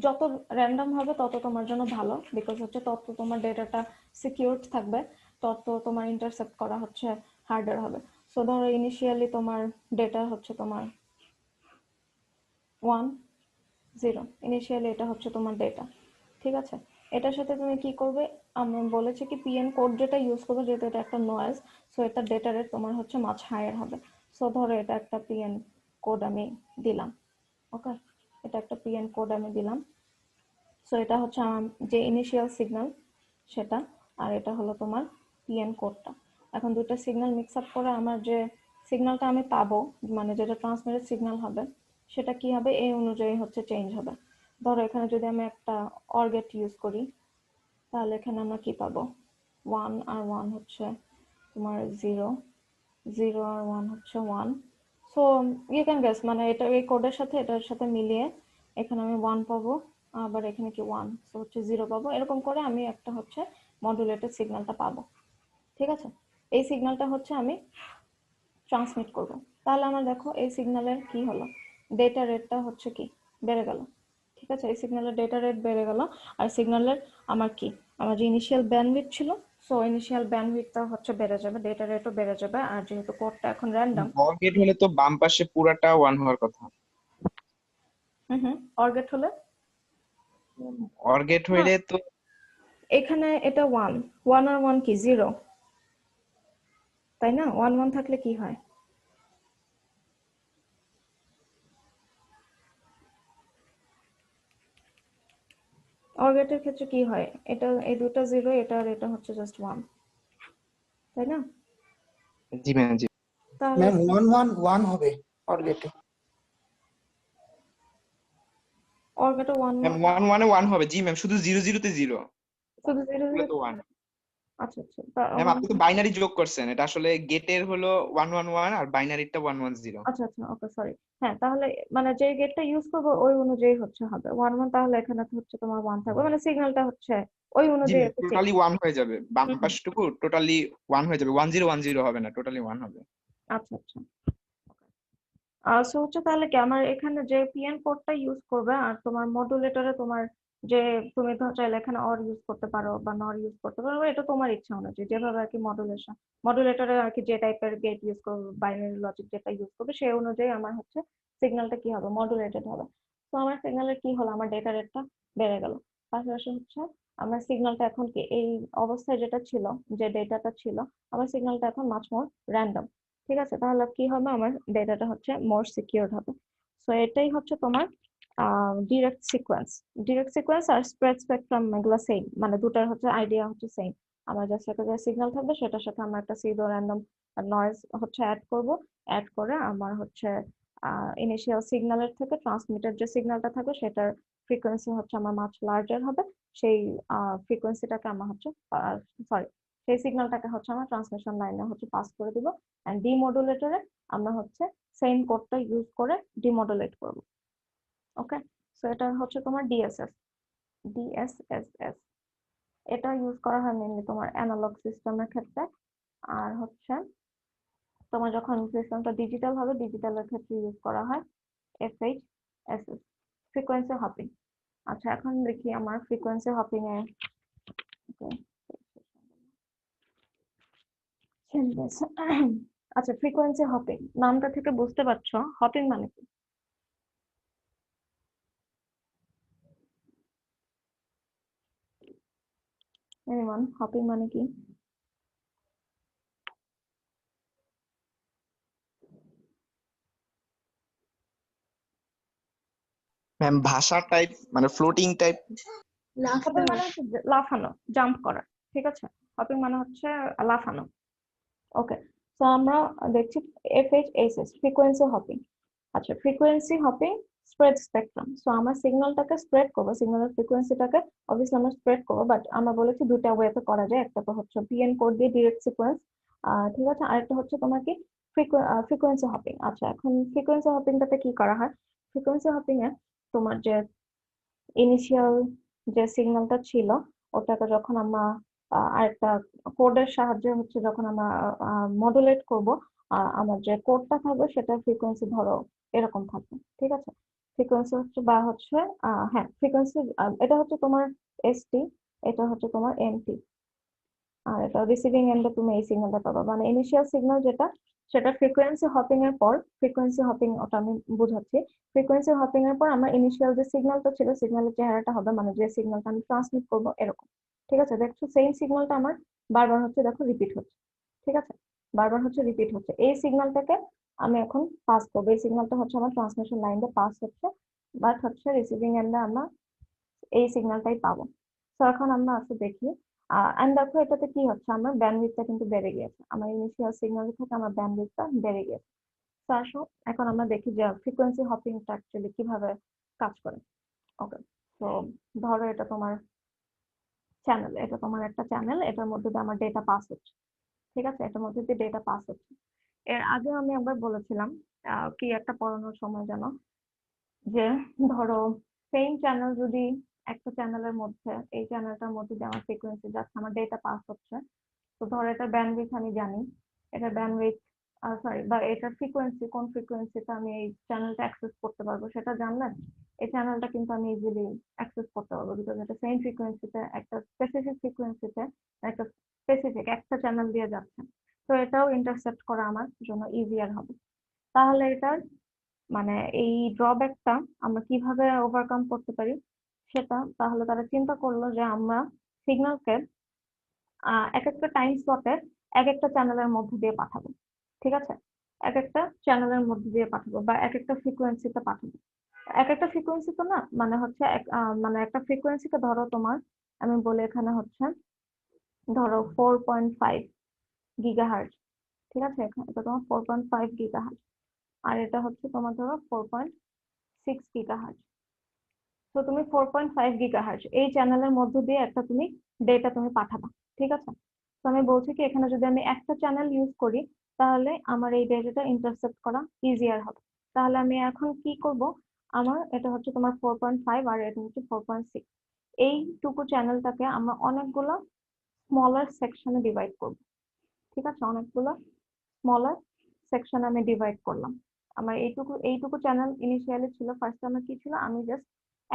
যত র্যান্ডম হবে তত তোমার জন্য ভালো, বিকজ হচ্ছে তত তোমার ডেটাটা সিকিউরড থাকবে, তত তোমার ইন্টারসেপ্ট করা হচ্ছে হার্ডার হবে। সো ধরো ইনিশিয়ালি তোমার ডেটা হচ্ছে তোমার 1 0, ইনিশিয়ালি এটা হচ্ছে তোমার ডেটা। ঠিক আছে, এটার সাথে তুমি কি করবে, আমি বলেছি কি পিএন কোড যেটা ইউজ করবে, যেহেতু এটা একটা নয়েজ, সো এটার ডেটা রেট তোমার হচ্ছে মাছ হায়ার হবে। সো ধরো এটা একটা পিএন কোড আমি দিলাম, ওকে, এটা একটা পিএন কোড আমি দিলাম। সো এটা হচ্ছে আমার যে ইনিশিয়াল সিগন্যাল সেটা, আর এটা হলো তোমার পিএন কোডটা। এখন দুটো সিগন্যাল মিক্স আপ করে আমার যে সিগন্যালটা আমি পাবো, মানে যেটা ট্রান্সমিটেড সিগন্যাল হবে, সেটা কি হবে এই অনুযায়ী হচ্ছে চেঞ্জ হবে। ধরো এখানে যদি আমি একটা অর গেট ইউজ করি, তাহলে এখানে আমরা কি পাবো, 1 আর 1 হচ্ছে তোমার 0, 0 আর 1 হচ্ছে 1। সো ইউ ক্যান গেস, মানে এটা এই কোডের সাথে এটার সাথে মিলিয়ে এখানে আমি 1 পাবো, আবার এখানে কি 1, সো হচ্ছে 0 পাবো, এরকম করে আমি একটা হচ্ছে মডুলেটেড সিগন্যালটা পাবো। ঠিক আছে, এই সিগন্যালটা হচ্ছে আমি ট্রান্সমিট করব। তাহলে আমার দেখো এই সিগন্যালের কি হলো, ডেটা রেটটা হচ্ছে কি বেড়ে গেল। ঠিক আছে, এই সিগন্যালের ডেটা রেট বেড়ে গেল, আর সিগন্যালের আমার কি, আমার যে ইনিশিয়াল ব্যান্ডউইথ ছিল, সো ইনিশিয়াল ব্যান্ডউইথটা হচ্ছে বেড়ে যাবে, ডেটা রেটও বেড়ে যাবে, আর যেহেতু কোডটা এখন র্যান্ডম। অর গেট হলে তো বাম পাশে পুরাটা 1 হওয়ার কথা। অর গেট হলে অর গেট না, হইলে তো এখানে এটা 1, 1 আর 1 কি 0, তাই না? 1 1 থাকলে কি হয়, অর গেটের ক্ষেত্রে কি হয়, এটা এই দুটো 0, এটা আর এটা হচ্ছে জাস্ট 1, তাই না? জি ম্যাম, জি তাহলে ম্যাম 1 1 1 হবে অর গেটে। অর গেটে 1 ম্যাম, 1 1 এ 1 হবে। জি ম্যাম, শুধু 0 0 তে 0, শুধু 0 এগুলো 0, তো 1। আচ্ছা আচ্ছা, ম্যাম, আপনি তো বাইনারি যোগ করছেন, এটা আসলে গেটের হলো 1 1 1 আর বাইনারিটা 1 1 0। আচ্ছা আচ্ছা, ওকে সরি। হ্যাঁ, তাহলে মানে যে গেটটা ইউজ করবো ওই অনুযায়ী হচ্ছে হবে 1 1, তাহলে এখানে তো হচ্ছে তোমার 1 থাকবে, মানে সিগন্যালটা হচ্ছে ওই জি অনুযায়ী ম্যাম, একটু চেঞ্জ। টোটালি 1 হয়ে যাবে, বাম হুম হুম, পাশটুকু টোটালি 1 হয়ে যাবে, 1 0 1 0 হবে না, টোটালি 1 হবে। আচ্ছা আচ্ছা। সো হচ্ছে তাহলে কি আমার এখানে যে পিএন কোডটা ইউজ করবে, আর তোমার মডুলেটরে তোমার যে তুমি তো চাইলে এখানে অর ইউজ করতে পারো বা নর ইউজ করতে পারো, এটা তোমার ইচ্ছা অনুযায়ী যেভাবে আর কি মডুলেটরে আর কি যে টাইপের গেট ইউজ করবে, বাইনারি লজিক যেটা ইউজ করবে সেই অনুযায়ী আমার হচ্ছে সিগন্যালটা কি হবে, মডুলেটেড হবে। তো আমার সিগন্যালের কি হলো, আমার ডেটা রেটটা বেড়ে গেল, পাশাপাশি হচ্ছে আমার সিগন্যালটা এখন কি এই অবস্থায় যেটা ছিল, যে ডেটাটা ছিল, আমার সিগন্যালটা এখন মাচ মোর র্যান্ডম। ঠিক আছে, তাহলে কি হবে, আমার ডেটাটা হচ্ছে মোর সিকিউরড হবে। সো এটাই হচ্ছে তোমার ডিরেক্ট সিকোয়েন্স। ডিরেক্ট সিকোয়েন্স আর স্প্রেড স্পেকট্রাম এগুলো সেম, মানে দুটার হচ্ছে আইডিয়া হচ্ছে সেম। আমার জাস্ট একটা যে সিগন্যাল থাকবে সেটার সাথে আমরা একটা সিডো র্যান্ডম নয়েজ হচ্ছে অ্যাড করব, অ্যাড করে আমার হচ্ছে ইনিশিয়াল সিগন্যালের থেকে ট্রান্সমিটেড যে সিগন্যালটা থাকবে সেটার ফ্রিকোয়েন্সি হচ্ছে আমার মাছ লার্জার হবে, সেই ফ্রিকোয়েন্সিটাকে আমরা হচ্ছে সরি সেই সিগন্যালটাকে হচ্ছে আমরা ট্রান্সমিশন লাইনে হচ্ছে পাস করে দিব, এন্ড ডিমodulator-এ আমরা হচ্ছে সেম কোডটা ইউজ করে ডিমodulate করব। ওকে, সো এটা হচ্ছে তোমার ডিএসএসএস, এটা ইউজ করা হয় মেইনলি তোমার অ্যানালগ সিস্টেমের ক্ষেত্রে। আর হচ্ছে তোমার যখন সিস্টেমটা ডিজিটাল হবে, ডিজিটালের ক্ষেত্রে ইউজ করা হয় এফএইচএসএস, ফ্রিকোয়েন্সি হপিং। আচ্ছা, এখন দেখি আমার ফ্রিকোয়েন্সি হপিং এ আচ্ছা, ফ্রিকোয়েন্সি হপিং নামটা থেকে বুঝতে পারছো হপিং মানে কি? এনিওয়ান, হপিং মানে কি? ম্যাম ভাষা টাইপ মানে ফ্লোটিং টাইপ। হপিং মানে হচ্ছে লাফানো, জাম্প করা, ঠিক আছে? হপিং মানে হচ্ছে লাফানো। ওকে, তো আমরা দেখছি FHSS, ফ্রিকোয়েন্সি হপিং। আচ্ছা, frequency hopping spread spectrum. So আমরা সিগন্যালটাকে স্প্রেড করবো, সিগন্যালের ফ্রিকোয়েন্সিটাকে অবভিয়াসলি আমরা স্প্রেড করবো, বাট আমরা বলেছি দুটা ওয়েতে করা যায়। একটা তো হচ্ছে PN কোড দিয়ে ডিরেক্ট সিকোয়েন্স, ঠিক আছে, আরেকটা হচ্ছে তোমার কি ফ্রিকোয়েন্সি হপিং। আচ্ছা, এখন ফ্রিকোয়েন্সি হপিংটাতে কি করা হয়? ফ্রিকোয়েন্সি হপিং এ তোমার যে ইনিশিয়াল যে সিগন্যালটা ছিল ওটাকে যখন আমরা আরেকটা কোডের সাহায্যে হচ্ছে যখন আমরা মডুলেট করব, আমার যে কোডটা থাকবে সেটা ফ্রিকোয়েন্সি ধরো এরকম থাকবে, ঠিক আছে? ফ্রিকোয়েন্সি হচ্ছে বা হচ্ছে হ্যাঁ, ফ্রিকোয়েন্সি এটা হচ্ছে তোমার ST, এটা হচ্ছে তোমার MT, আর এটা রিসিভিং এন্ডে তুমি এই সিগন্যালটা পাবা। মানে ইনিশিয়াল সিগন্যাল যেটা, সেটা ফ্রিকোয়েন্সি হপিং এর পর, ফ্রিকোয়েন্সি হপিং ওটা আমি বুঝাচ্ছি। ফ্রিকোয়েন্সি হপিং এর পর আমার ইনিশিয়াল যে সিগন্যালটা ছিল, সিগন্যালের চেহারাটা হবে মানে যে সিগন্যালটা আমি ট্রান্সমিট করবো এরকম, ঠিক আছে? দেখছো সেম সিগন্যালটা আমার বারবার হচ্ছে, দেখো রিপিট হচ্ছে, ঠিক আছে? বারবার হচ্ছে রিপিট হচ্ছে। এই সিগন্যালটাকে আমি এখন পাস করবো, এই সিগন্যালটা হচ্ছে আমার ট্রান্সমিশন লাইন দিয়ে পাস হচ্ছে, বাট হচ্ছে রিসিভিং এন্ডে আমরা এই সিগন্যালটাই পাবো। তো এখন আমরা আসলে দেখি, এন্ড দেখো এটাতে কি হচ্ছে, আমার ব্যান্ডউইথটা কিন্তু বেড়ে গিয়েছে, আমার ইনিশিয়াল সিগন্যাল থেকে আমার ব্যান্ডউইথটা বেড়ে গিয়েছে। তো আসো এখন আমরা দেখি যে ফ্রিকোয়েন্সি হপিংটা অ্যাকচুয়ালি কিভাবে কাজ করে। ওকে, তো ধরো এটা তোমার চ্যানেল, এটা তোমার একটা চ্যানেল, এটার মধ্যে দিয়ে আমার ডেটা পাস হচ্ছে, ঠিক আছে? এটার মধ্যে দিয়ে ডেটা পাস হচ্ছে। এর আগে আমি একবার বলেছিলাম কি একটা পড়ানোর সময় যেন, যে ধরো সেম চ্যানেল যদি একটা চ্যানেলের মধ্যে, এই চ্যানেলটার মধ্যে যে আমার ফ্রিকোয়েন্সি যাচ্ছে, আমার ডেটা পাস হচ্ছে, তো ধরো এটা ব্যান্ডউইথ আমি জানি, এটা ব্যান্ডউইথ সরি বা এটার ফ্রিকোয়েন্সি, কোন ফ্রিকোয়েন্সিতে আমি এই চ্যানেলটা অ্যাক্সেস করতে পারবো সেটা জানলে এই চ্যানেলটা কিন্তু আমি ইজিলি অ্যাক্সেস করতে পারবো, বিকজ এটা সেম ফ্রিকোয়েন্সিতে, একটা স্পেসিফিক ফ্রিকোয়েন্সিতে একটা স্পেসিফিক একটা চ্যানেল দিয়ে যাচ্ছে। তো এটাও ইন্টারসেপ্ট করা আমার জন্য ইজিয়ার হবে। তাহলে এটার মানে এই ড্রব্যাকটা আমরা কিভাবে ওভারকাম করতে পারি সেটা, তাহলে তারা চিন্তা করলো যে আমরা সিগন্যালকে এক একটা টাইম স্লটে এক একটা চ্যানেলের মধ্যে দিয়ে পাঠাবো, ঠিক আছে? এক একটা চ্যানেলের মধ্যে দিয়ে পাঠাবো বা এক একটা ফ্রিকোয়েন্সিতে পাঠাবো। এক একটা ফ্রিকোয়েন্সি তো না, মানে হচ্ছে মানে একটা ফ্রিকোয়েন্সিকে ধরো তোমার, আমি বলি এখানে হচ্ছে ধরো 4.5 গিগাহার্টজ, ঠিক আছে? এটা তোমার 4.5 গিগাহার্টজ, আর এটা হচ্ছে তোমার ধরো 4.6 গিগাহার্টজ। তো তুমি 4.5 গিগাহার্টজ এই চ্যানেলের মধ্য দিয়ে একটা তুমি ডেটা তুমি পাঠাবা, ঠিক আছে? তো আমি বলছি কি এখানে যদি আমি একটা চ্যানেল ইউজ করি তাহলে আমার এই ডেটাটা ইন্টারসেপ্ট করা ইজিয়ার হবে। তাহলে আমি এখন কি করব, আমার এটা হচ্ছে তোমার 4.5 আর এটা হচ্ছে 4.6, এইটুকু চ্যানেলটাকে আমরা অনেকগুলো স্মলার সেকশনে ডিভাইড করব, ঠিক আছে? অনেকগুলো স্মলার সেকশনে আমি ডিভাইড করলাম। আমার এইটুকু এইটুকু চ্যানেল ইনিশিয়ালি ছিল, ফার্স্ট আমার কি ছিল, আমি জাস্ট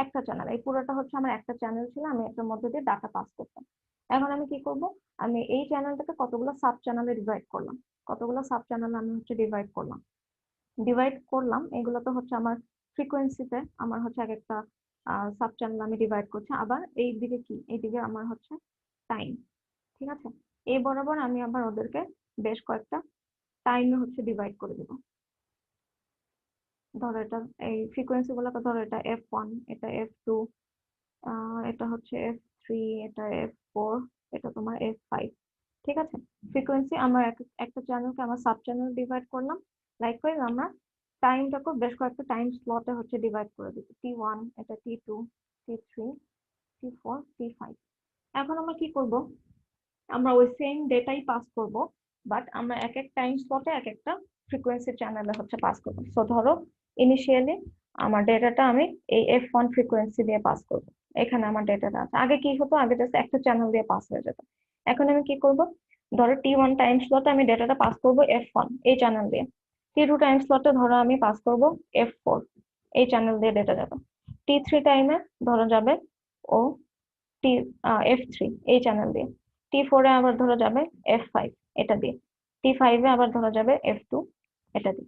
একটা চ্যানেল, এই পুরোটা হচ্ছে আমার একটা চ্যানেল ছিল, আমি এটার মধ্যে দিয়ে ডাটা পাস করতাম। এখন আমি কি করব, আমি এই চ্যানেলটাকে কতগুলো সাব চ্যানেলে ডিভাইড করলাম, কতগুলো সাব চ্যানেল আমি হচ্ছে ডিভাইড করলাম, এগুলো তো হচ্ছে আমার ফ্রিকোয়েন্সিতে আমার হচ্ছে এক একটা সাব চ্যানেল আমি ডিভাইড করছি। আবার এই দিকে কি, এইদিকে আমার হচ্ছে টাইম, ঠিক আছে? এই বরাবর আমি আবার ওদেরকে বেশ কয়েকটা টাইমে হচ্ছে ডিভাইড করে দেবো। ধরো এটা এই ফ্রিকোয়েন্সি গুলোকে ধরো এটা F1, এটা F2, এটা হচ্ছে F3, এটা F4, এটা তোমার F5, ঠিক আছে? ফ্রিকোয়েন্সি আমরা একটা চ্যানেলকে আমরা সাব চ্যানেল ডিভাইড করলাম। লাইকওয়াইজ আমরা টাইমটাকে বেশ কয়েকটা টাইম স্লটে হচ্ছে ডিভাইড করে দিচ্ছি, T1, এটা T2, T3, T4, T5। এখন আমরা কি করব, আমরা ওই সেম ডেটাই পাস করব, বাট আমরা এক এক টাইম স্লটে এক একটা ফ্রিকোয়েন্সি চ্যানেলে হচ্ছে পাস করব। সো ধরো ইনিশিয়ালি আমার ডেটাটা আমি এই F1 ফ্রিকোয়েন্সি দিয়ে পাস করব, এখানে আমার ডেটাটা আছে। আগে কি হতো, আগে জাস্ট একটা চ্যানেল দিয়ে পাস হয়ে যেত। এখন আমি কি করব, ধরো T1 টাইম স্লটে আমি ডেটাটা পাস করব F1 এই চ্যানেল দিয়ে, T2 টাইম স্লটে ধরো আমি পাস করব F4 এই চ্যানেল দিয়ে ডেটা যাবে, T3 টাইমে ধরো যাবে ও টি F3 এই চ্যানেল দিয়ে, T4 এ আবার ধরো যাবে F5 এটা দিয়ে। T5 এ আবার ধরা যাবে F2 এটা দিই।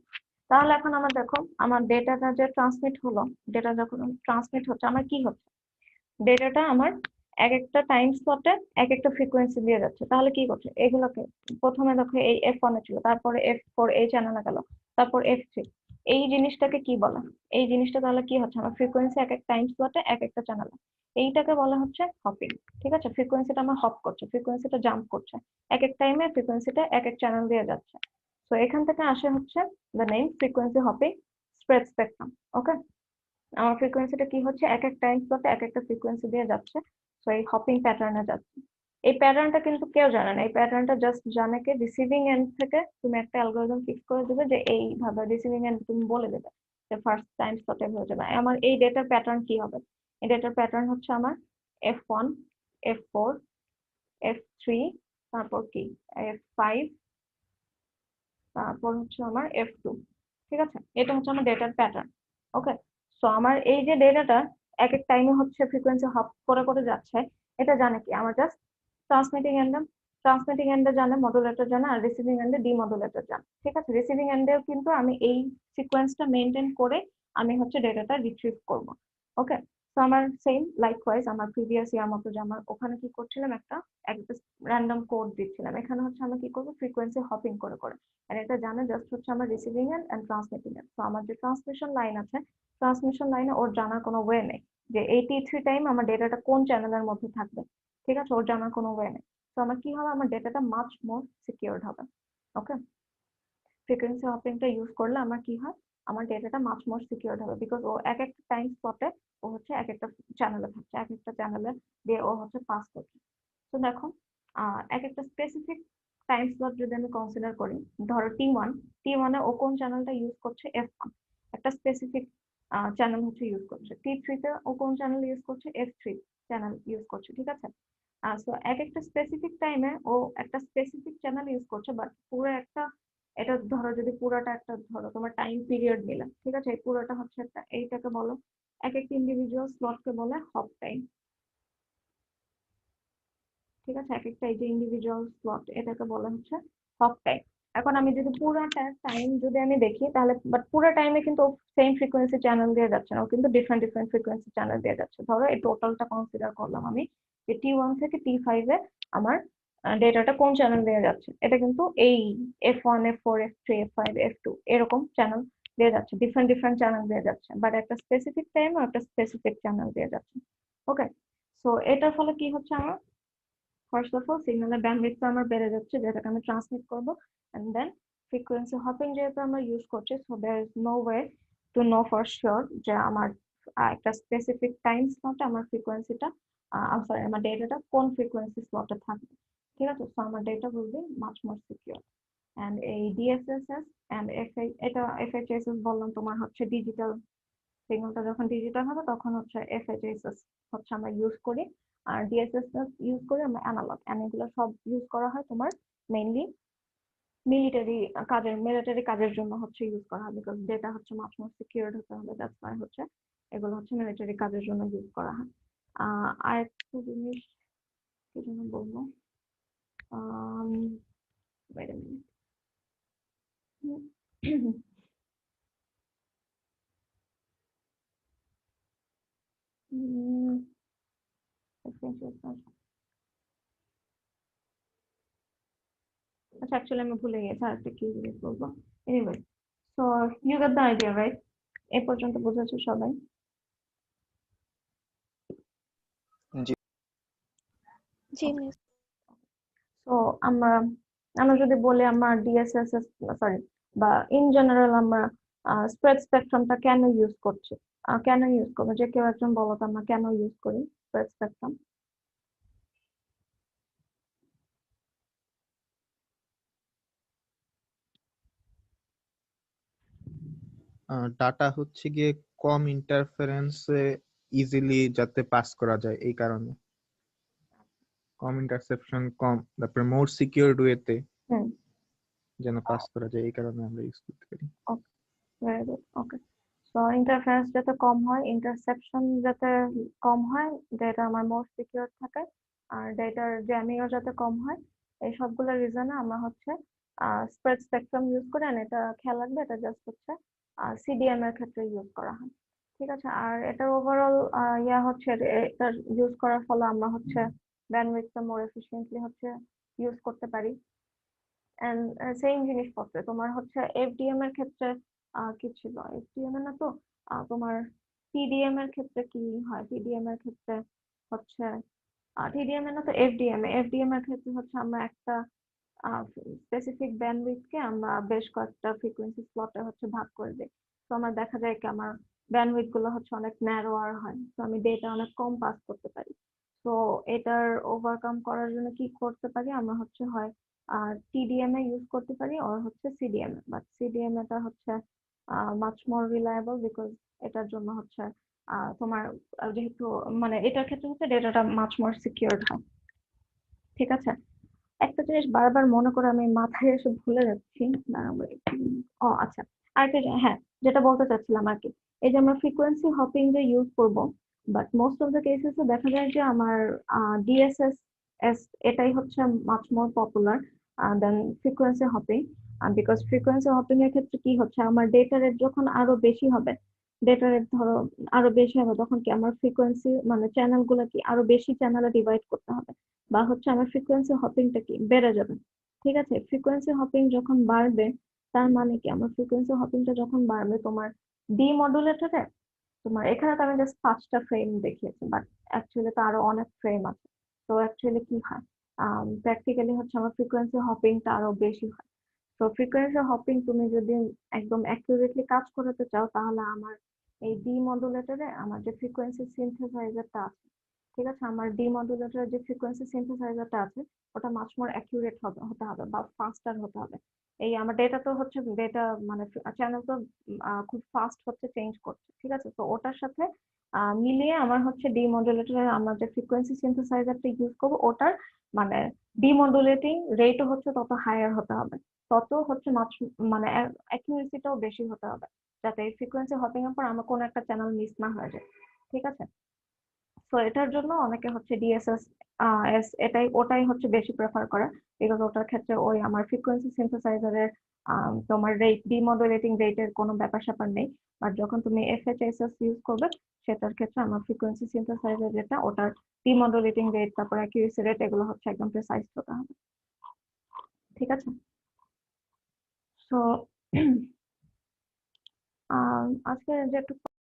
তাহলে এখন আমার দেখো আমার ডেটাটা যে ট্রান্সমিট হলো, ডেটা যখন ট্রান্সমিট হচ্ছে আমার কি হচ্ছে, ডেটাটা আমার এক একটা টাইম স্লটে এক একটা ফ্রিকোয়েন্সি দিয়ে যাচ্ছে। তাহলে কি করছে এগুলোকে, প্রথমে দেখো এই F1 এ ছিল, তারপরে F4 এই চ্যানেলে গেল, তারপর F3, এই জিনিসটাকে কি বলে, এই জিনিসটা তাহলে কি হচ্ছে আমার ফ্রিকোয়েন্সি এক এক টাইম স্লটে এক একটা চ্যানেলে, এইটাকে বলা হচ্ছে হপিং। ঠিক আছে, ফ্রিকোয়েন্সিটা আমার হপ করছে, ফ্রিকোয়েন্সিটা জাম্প করছে, এক এক টাইমে ফ্রিকোয়েন্সিটা এক এক চ্যানেল দিয়ে যাচ্ছে। তো এখান থেকে আসে হচ্ছে the name frequency hopping spread spectrum. Okay, আমার ফ্রিকোয়েন্সিটা কি হচ্ছে এক এক টাইম স্লটে এক একটা ফ্রিকোয়েন্সি দিয়ে যাচ্ছে, তো এই হপিং প্যাটার্নে যাচ্ছে। এই প্যাটার্নটা কিন্তু কেউ জানে না, এই প্যাটার্নটা জাস্ট জানে কে রিসিভিং এন্ড থেকে তুমি একটা অ্যালগরিদম ফিক্স করে দেবে যে এইভাবে রিসিভিং এন্ড তুমি বলে দেবে যে ফার্স্ট টাইম স্লটে হয়ে যাবে। আমার এই ডেটার প্যাটার্ন কি হবে, এই ডেটার প্যাটার্ন হচ্ছে আমার F1, F4, F3, তারপর কি F5, তারপর হচ্ছে আমার F2। ঠিক আছে, এটা হচ্ছে আমার ডেটার প্যাটার্ন। ওকে, সো আমার এই যে ডেটাটা এক এক টাইমে হচ্ছে ফ্রিকোয়েন্সি হপ করে করে যাচ্ছে, এটা জানে কি আমার জাস্ট ট্রান্সমিটিং এন্ডে জানে, মডুলেটর জানে, আর রিসিভিং এন্ডে ডিমডুলেটর জানে। ঠিক আছে, রিসিভিং এন্ডেও কিন্তু আমি এই সিকোয়েন্সটা মেনটেন করে আমি হচ্ছে ডেটাটা রিট্রিভ করব। ওকে, তো আমার সেম লাইকওয়াইজ আমার প্রিভিয়াস ইয়ার মতো যে আমার ওখানে কি করছিলাম একটা একটা র্যান্ডম কোড দিচ্ছিলাম, এখানে হচ্ছে আমি কি করবো ফ্রিকোয়েন্সি হপিং করে করে, আর এটা জানে জাস্ট হচ্ছে আমার receiving end end transmitting end. তো আমার যে ট্রান্সমিশন লাইন আছে, ট্রান্সমিশন লাইনে ওর জানার কোনো ওয়ে নেই যে 83 টাইম আমার ডেটাটা কোন চ্যানেলের মধ্যে থাকবে। ঠিক আছে, ওর জানার কোনো ওয়ে নেই। তো আমার কি হবে, আমার ডেটাটা মাচ মোর সিকিউরড হবে। ওকে, ফ্রিকোয়েন্সি হপিংটা ইউজ করলে আমার কি হয়, আমার ডেটাটা মাচ মোর সিকিউরড হবে, বিকজ ও এক একটা টাইম স্পটে ও হচ্ছে এক একটা চ্যানেলে থাকছে, এক একটা চ্যানেলে দিয়ে ও হচ্ছে পাস করছে। তো দেখো এক একটা স্পেসিফিক টাইম স্লট যদি আমি কনসিডার করি, ধরো টি ওয়ান এ ও কোন চ্যানেলটা ইউজ করছে F1, একটা স্পেসিফিক চ্যানেল হচ্ছে ইউজ করছে। T3 তে ও কোন চ্যানেল ইউজ করছে, F3 চ্যানেল ইউজ করছে। ঠিক আছে, সো এক একটা স্পেসিফিক টাইমে ও একটা স্পেসিফিক চ্যানেল ইউজ করছে, বাট পুরো একটা, এটা ধরো যদি পুরোটা একটা ধরো তোমার টাইম পিরিয়ড নিলাম, ঠিক আছে, এই পুরোটা হচ্ছে একটা, এইটাকে বলো এক একটা ইন্ডিভিজুয়াল স্লটকে বলে হপ টাইম। ঠিক আছে, এক একটা এই যে ইন্ডিভিজুয়াল স্লট এটাকে বলা হচ্ছে হপ টাইম। এখন আমি যদি পুরাটা টাইম যদি আমি দেখি তাহলে, বাট পুরো টাইমে কিন্তু সেম ফ্রিকোয়েন্সি চ্যানেল দিয়ে যাচ্ছে না, ও কিন্তু ডিফারেন্ট ডিফারেন্ট ফ্রিকোয়েন্সি চ্যানেল দিয়ে যাচ্ছে। ধরো এই টোটালটা কনসিডার করলাম আমি, যে T1 থেকে T5 এ আমার ডেটাটা কোন চ্যানেল দিয়ে যাচ্ছে, এটা কিন্তু এই F1, F4, F3, F5, F2 এরকম চ্যানেল দিয়ে যাচ্ছে, ডিফারেন্ট ডিফারেন্ট চ্যানেল দিয়ে যাচ্ছে, বাট একটা স্পেসিফিক টাইম আর একটা স্পেসিফিক চ্যানেল দিয়ে যাচ্ছে। ওকে, সো এটার ফলে কি হচ্ছে আমার, ফার্স্ট অফ অল সিগন্যালের ব্যান্ডউইথটা আমার বেড়ে যাচ্ছে, যেটাকে আমি ট্রান্সমিট করবো, এন্ড দেন ফ্রিকোয়েন্সি হপিং যেহেতু আমরা ইউজ করছি, so there is no way to know for sure যে আমার একটা স্পেসিফিক টাইম স্লটে আমার ফ্রিকোয়েন্সিটা, সরি আমার ডেটাটা কোন ফ্রিকোয়েন্সি স্লটে থাকবে। ঠিক আছে, সো আমার data will be much more secure. And এই ডিএসএসএস এন্ড এটা এফএইচএসএস বললাম তোমার হচ্ছে ডিজিটাল সিগন্যালটা যখন ডিজিটাল হবে তখন হচ্ছে এফএইচএসএস হচ্ছে আমরা ইউজ করি, আর ডিএসএসএস ইউজ করি আমরা অ্যানালগ, এন্ড এগুলো সব ইউজ করা হয় তোমার মেইনলি মিলিটারি কাজের জন্য হচ্ছে ইউজ করা হয়, বিকজ ডেটা হচ্ছে মাচ মোর সিকিউরড হতে হবে, দ্যাটস ওয়াই হচ্ছে এগুলো হচ্ছে মিলিটারি কাজের জন্য ইউজ করা হয়। আর একটা জিনিস কি জন্য বলবো, wait a minute. আচ্ছা, অ্যাকচুয়ালি আমি ভুলে গেছি আরেকটা কি জিজ্ঞেস করবো। Anyway, so you got the idea right, এ পর্যন্ত বুঝেছো সবাই? জি। জি মিস। তো আমরা আমরা যদি বলি আমরা ডিএসএসএস, সরি, বা ইন জেনারেল আমরা স্প্রেড স্পেকট্রামটা কেন ইউজ করছি, কেন ইউজ করবো, যে কেউ একজন বলো তো আমরা কেন ইউজ করি স্প্রেড স্পেকট্রাম? ডাটা হচ্ছে গিয়ে কম ইন্টারফারেন্সে ইজিলি যাতে পাস করা যায়, এই কারণে কম ইন্টারসেপশন, কম, তারপরে মোর সিকিউরড ওয়েতে হুম, যেন পাস করা যায়, এই কারণে আমরা ইউজ করতে পারি। Very good. Okay, so interference যাতে কম হয়, ইন্টারসেপশন যাতে কম হয়, ডেটা আমার মোর সিকিউর থাকে, আর ডেটার জ্যামিংও যাতে কম হয়, এই সবগুলো রিজনে আমরা হচ্ছে স্প্রেড স্পেকট্রাম ইউজ করে, and এটা খেয়াল রাখবে এটা জাস্ট হচ্ছে সিডিএম এর ক্ষেত্রে ইউজ করা হয়। ঠিক আছে, আর এটার ওভারঅল ইয়া হচ্ছে এটা ইউজ করার ফলে আমরা হচ্ছে ব্যান্ডউইথটা মোর এফিশিয়েন্টলি হচ্ছে ইউজ করতে পারি। এন্ড সেম জিনিসপত্র তোমার হচ্ছে এফডিএম এর ক্ষেত্রে কি ছিল, এফডিএম এর না তো তোমার টিডিএম এর ক্ষেত্রে কি হয়, টিডিএম এর ক্ষেত্রে হচ্ছে টিডিএম এর না তো এফডিএম এফডিএম এর ক্ষেত্রে হচ্ছে আমরা একটা স্পেসিফিক ব্যান্ডউইথকে আমরা বেশ কয়েকটা ফ্রিকোয়েন্সি স্লটে হচ্ছে ভাগ করে দিই। তো আমার দেখা যায় কি আমার ব্যান্ডউইথ গুলো হচ্ছে অনেক ন্যারোয়ার হয়, তো আমি ডেটা অনেক কম পাস করতে পারি। তো এটার ওভারকাম করার জন্য কি করতে পারি আমরা হচ্ছে হয় টিডিএম এ ইউজ করতে পারি আর হচ্ছে সিডিএম এ, বাট সিডিএম এটা হচ্ছে মাচ মোর রিলায়েবল বিকজ এটার জন্য হচ্ছে তোমার যেহেতু মানে এটার ক্ষেত্রে হচ্ছে ডেটাটা মাচ মোর সিকিউরড হয়। ঠিক আছে, একটা জিনিস বারবার মনে করে আমি মাথায় এসে ভুলে যাচ্ছি, দাঁড়াবো একটু। ও আচ্ছা, আরেকটা হ্যাঁ, যেটা বলতে চাচ্ছিলাম আর কি, এই যে আমরা ফ্রিকোয়েন্সি হপিং যে ইউজ করব, বাট মোস্ট অফ দ্য কেসেসে দেখা যায় যে আমার ডিএসএস এস এটাই হচ্ছে much more popular than frequency hopping. Because frequency hopping এর ক্ষেত্রে কি হচ্ছে আমার ডেটা রেট যখন আরো বেশি হবে, ডেটা রেট ধরো আরো বেশি হবে, তখন কি আমার ফ্রিকোয়েন্সি মানে চ্যানেল গুলো কি আরো বেশি চ্যানেলে ডিভাইড করতে হবে, বা হচ্ছে আমার ফ্রিকোয়েন্সি হপিংটা কি বেড়ে যাবে। ঠিক আছে, ফ্রিকোয়েন্সি হপিং যখন বাড়বে তার মানে কি আমার ফ্রিকোয়েন্সি হপিংটা যখন বাড়বে তোমার ডিমডুলেটরে, তোমার এখানে তো আমি জাস্ট 5টা ফ্রেম দেখিয়েছি, বাট অ্যাকচুয়ালি তো আরো অনেক ফ্রেম আছে। তো অ্যাকচুয়ালি কি হয়, প্র্যাকটিক্যালি হচ্ছে আমার ফ্রিকোয়েন্সি হপিংটা আরো বেশি হয়। তো ফ্রিকোয়েন্সি হপিং তুমি যদি একদম অ্যাকুরেটলি কাজ করাতে চাও তাহলে আমার এই ডিমডুলেটরে আমার যে ফ্রিকোয়েন্সি সিনথেসাইজারটা আছে, ঠিক আছে, আমার ডিমডুলেটরের যে ফ্রিকোয়েন্সি সিনথেসাইজারটা আছে ওটা মাচ মোর অ্যাকিউরেট হতে হবে বা ফাস্টার হতে হবে। এই আমার ডেটা তো হচ্ছে ডেটা মানে চ্যানেল তো খুব ফাস্ট হচ্ছে চেঞ্জ করছে। ঠিক আছে, তো ওটার সাথে মিলিয়ে আমার হচ্ছে ডিমডুলেটরের আমরা যে ফ্রিকোয়েন্সি সিনথেসাইজারটা ইউজ করবো ওটার মানে ডিমডুলেটিং রেটও হচ্ছে তত হায়ার হতে হবে, তত হচ্ছে মানে অ্যাকিউরেসিটাও বেশি হতে হবে, যাতে ফ্রিকোয়েন্সি হপিং এর পর আমার কোনো একটা চ্যানেল মিস না হয়ে যায়। ঠিক আছে, তো এটার জন্য অনেকে হচ্ছে ডিএসএস এস এটাই ওটাই হচ্ছে বেশি প্রেফার করে, বিকজ ওটার ক্ষেত্রে ওই আমার ফ্রিকোয়েন্সি সিনথেসাইজারের তোমার রেট ডিমডুলেটিং রেটের কোনো ব্যাপার স্যাপার নেই। আর যখন তুমি এফএইচএসএস ইউজ করবে সেটার ক্ষেত্রে আমার ফ্রিকোয়েন্সি সিনথেসাইজার যেটা ওটার ডিমডুলেটিং রেট তারপর অ্যাকিউরেসি রেট এগুলো হচ্ছে একদম প্রিসাইজ হতে হবে। ঠিক আছে, তো আজকে যেটুকু